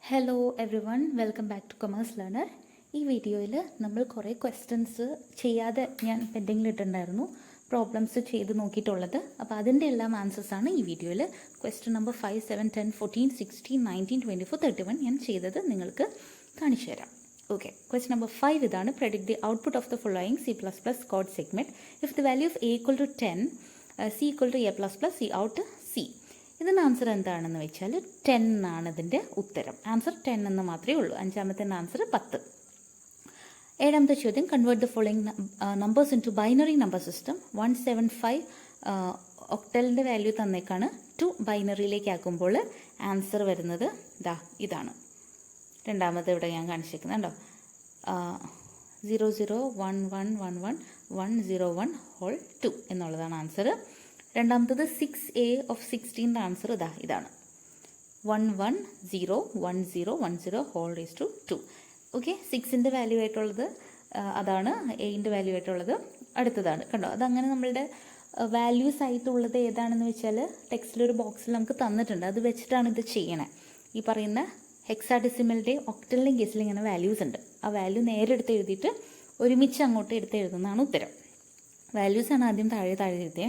Hello every one, welcome back two commerce learner. ഈ വീഡിയോയിൽ നമ്മൾ കുറേ ക്വസ്റ്റ്യൻസ് ചെയ്യാതെ ഞാൻ പെൻഡിങ്ങിലിട്ടുണ്ടായിരുന്നു, പ്രോബ്ലംസ് ചെയ്ത് നോക്കിയിട്ടുള്ളത്. അപ്പോൾ അതിൻ്റെ എല്ലാം ആൻസേഴ്സാണ് ഈ വീഡിയോയിൽ. ക്വസ്റ്റ്യൻ നമ്പർ 5, 7, 10, 14, 16, 19, 24, 31 ഞാൻ ചെയ്തത് നിങ്ങൾക്ക് കാണിച്ചു തരാം. ഓക്കെ, ക്വസ്റ്റ്യൻ നമ്പർ 5 ഇതാണ്. Predict the output of the following C++ code segment if the value of A equal to 10, C equal to A++, C out C. ഇതിന് ആൻസർ എന്താണെന്ന് വെച്ചാൽ 10 ആണ് ഇതിൻ്റെ ഉത്തരം. ആൻസർ 10 എന്ന് മാത്രമേ ഉള്ളൂ. അഞ്ചാമത്തെ ആൻസർ 10. ഏഴാമത്തെ ചോദ്യം, convert the following numbers into binary number system. 175 ഒക്ടലിൻ്റെ വാല്യൂ തന്നേക്കാണ്. 2 ബൈനറിയിലേക്ക് ആക്കുമ്പോൾ ആൻസർ വരുന്നത് ഇതാണ്. രണ്ടാമത് ഇവിടെ ഞാൻ കാണിച്ചിരിക്കുന്നുണ്ടോ, 0011111101 എന്നുള്ളതാണ് ആൻസർ. രണ്ടാമത്തത് 6A of 16 ആൻസർ ഇതാണ്, 11010102. ഓക്കെ, 6ൻ്റെ വാല്യൂ ആയിട്ടുള്ളത് അതാണ്, എയിൻ്റെ വാല്യൂ ആയിട്ടുള്ളത് അടുത്തതാണ്. കണ്ടോ, അതങ്ങനെ നമ്മളുടെ വാല്യൂസ് ആയിട്ടുള്ളത് ഏതാണെന്ന് വെച്ചാൽ ടെക്സ്റ്റിലൊരു ബോക്സിൽ നമുക്ക് തന്നിട്ടുണ്ട്. അത് വെച്ചിട്ടാണ് ഇത് ചെയ്യണേ. ഈ പറയുന്ന ഹെക്സാഡെസിമലിൻ്റെയും ഒക്ടലിൻ്റെയും കേസിൽ ഇങ്ങനെ വാല്യൂസ് ഉണ്ട്. ആ വാല്യൂ നേരെ എടുത്ത് എഴുതിയിട്ട് ഒരുമിച്ച് അങ്ങോട്ട് എടുത്ത് എഴുതുന്നതാണ് ഉത്തരം. വാല്യൂസാണ് ആദ്യം താഴെ എഴുതിയത്,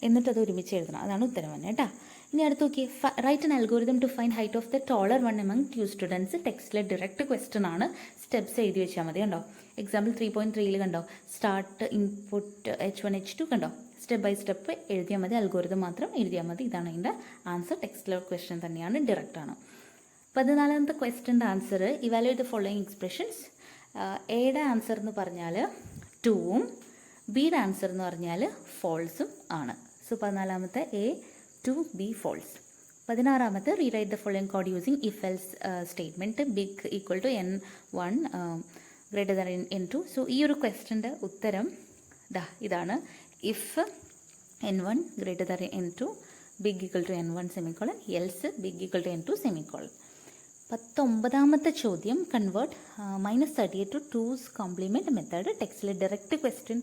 എന്നിട്ട് അത് ഒരുമിച്ച് എഴുതണം. അതാണ് ഉത്തരം തന്നെ കേട്ടോ. ഇനി അടുത്ത് നോക്കി, write an algorithm to find height of the taller one among 2 students. ടെക്സ്റ്റിലെ ഡയറക്റ്റ് ക്വസ്റ്റ്യൻ ആണ്. സ്റ്റെപ്സ് എഴുതി വെച്ചാൽ മതി. കണ്ടോ, എക്സാമ്പിൾ 3.3 കണ്ടോ, സ്റ്റാർട്ട് ഇൻപുട്ട് H1 H2 കണ്ടോ, സ്റ്റെപ്പ് ബൈ സ്റ്റെപ്പ് എഴുതിയാൽ മതി. അൽഗോരിതം മാത്രം എഴുതിയാൽ മതി. ഇതാണ് ഇതിൻ്റെ ആൻസർ. ടെക്സ്റ്റിലെ ക്വസ്റ്റ്യൻ തന്നെയാണ്, ഡയറക്റ്റ് ആണ്. 14ാമത്തെ ക്വസ്റ്റ്യൻ്റെ answer, evaluate the following expressions. എയുടെ ആൻസർ എന്ന് പറഞ്ഞാൽ 2ഉം ബിയുടെ ആൻസർ എന്ന് പറഞ്ഞാൽ ഫോൾസും ആണ്. സോ 14ാമത്തെ A, 2, B ഫോൾസ്. 16ാമത്തെ, rewrite the following code using if else statement. Big equal to N1 greater than N2. So ഈ ഒരു ക്വസ്റ്റ്യൻ്റെ ഉത്തരം ഇതാണ്. If N1 greater than N2, big equal to N1 semicolon, else big equal to N2 semicolon. 19ാമത്തെ ചോദ്യം, convert -38 to 2's complement method. ടെക്സ്റ്റിലെ direct question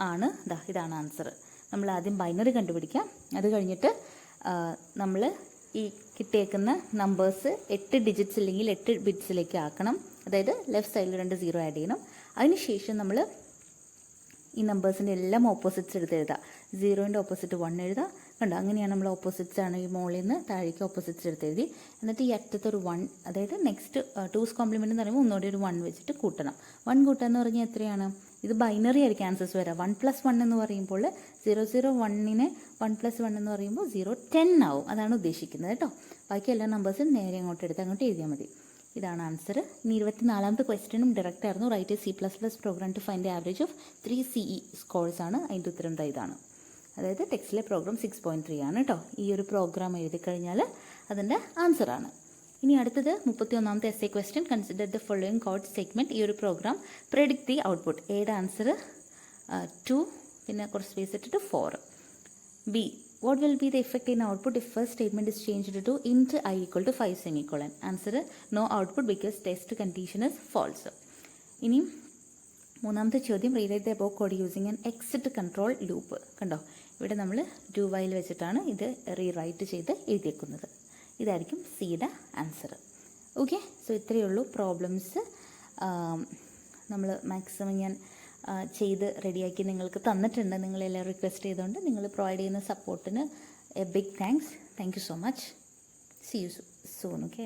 ആണ്. ഇതാണ് ആൻസർ. നമ്മൾ ആദ്യം ബൈനറി കണ്ടുപിടിക്കാം. അത് കഴിഞ്ഞിട്ട് നമ്മൾ ഈ കിട്ടിയേക്കുന്ന നമ്പേഴ്സ് 8 ഡിജിറ്റ്സ് അല്ലെങ്കിൽ 8 ബിറ്റ്സിലേക്ക് ആക്കണം. അതായത് ലെഫ്റ്റ് സൈഡിൽ 2 0 ആഡ് ചെയ്യണം. അതിനുശേഷം നമ്മൾ ഈ നമ്പേഴ്സിൻ്റെ എല്ലാം ഓപ്പോസിറ്റ്സ് എടുത്ത് എഴുതാം. 0ൻ്റെ ഓപ്പോസിറ്റ് 1 എഴുതാം. കണ്ടോ, അങ്ങനെയാണ് നമ്മൾ ഓപ്പോസിറ്റ്സ് ആണ് ഈ മോളിൽ നിന്ന് താഴേക്ക് ഓപ്പോസിറ്റ്സ് എടുത്ത് എഴുതി. എന്നിട്ട് ഈ അറ്റത്ത് ഒരു 1, അതായത് നെക്സ്റ്റ് 2's കോംപ്ലിമെൻറ്റ് എന്ന് പറയുമ്പോൾ ഒന്നുകൂടി ഒരു 1 വെച്ചിട്ട് കൂട്ടണം. 1 കൂട്ടുക എന്ന് പറഞ്ഞാൽ എത്രയാണ്? ഇത് ബൈനറി ആയിരിക്കും ആൻസേഴ്സ് വരാം. 1 + 1 എന്ന് പറയുമ്പോൾ 001നെ 1 + 1 എന്ന് പറയുമ്പോൾ 010 ആവും. അതാണ് ഉദ്ദേശിക്കുന്നത് കേട്ടോ. ബാക്കി എല്ലാ നമ്പേഴ്സും നേരെ അങ്ങോട്ട് എടുത്ത് അങ്ങോട്ട് എഴുതിയാൽ മതി. ഇതാണ് ആൻസർ. ഇനി 24ാമത്തെ ക്വസ്റ്റ്യനും ഡയറക്റ്റ് ആയിരുന്നു. Write C++ program to find the average of 3 CE scores ആണ്. അതിൻ്റെ ഉത്തരം ഇതാണ്. അതായത് ടെക്സ്റ്റിലെ പ്രോഗ്രാം 6.3 ആണ് കേട്ടോ. ഈ ഒരു പ്രോഗ്രാം എഴുതി കഴിഞ്ഞാൽ അതിൻ്റെ ആൻസറാണ്. ഇനി അടുത്തത് 31ാമത്തെ essay question. Consider the following code segment. ഈ ഒരു പ്രോഗ്രാം പ്രെഡിക്റ്റ് ദി ഔട്ട്പുട്ട്. എയുടെ ആൻസർ 2, പിന്നെ കുറച്ച് സ്പേസ് ഇട്ടിട്ട് 4. B, what will be the effect in output if first statement is changed to int I equal to 5 semicolon. Answer, no output because test condition is false. ഇനി മൂന്നാമത്തെ ചോദ്യം, rewrite the above code using an exit control loop. കണ്ടോ, ഇവിടെ നമ്മൾ do while വെച്ചിട്ടാണ് ഇത് rewrite ചെയ്ത് എഴുതിയേക്കുന്നത്. ഇതായിരിക്കും സിയുടെ ആൻസർ. ഓക്കെ, സോ ഇത്രയേ ഉള്ളൂ പ്രോബ്ലംസ്. നമ്മൾ മാക്സിമം ഞാൻ ചെയ്ത് റെഡിയാക്കി നിങ്ങൾക്ക് തന്നിട്ടുണ്ട്. നിങ്ങളെല്ലാം റിക്വസ്റ്റ് ചെയ്തുകൊണ്ട് നിങ്ങൾ പ്രൊവൈഡ് ചെയ്യുന്ന സപ്പോർട്ടിന് a big thanks. Thank you so much. See you soon. Okay.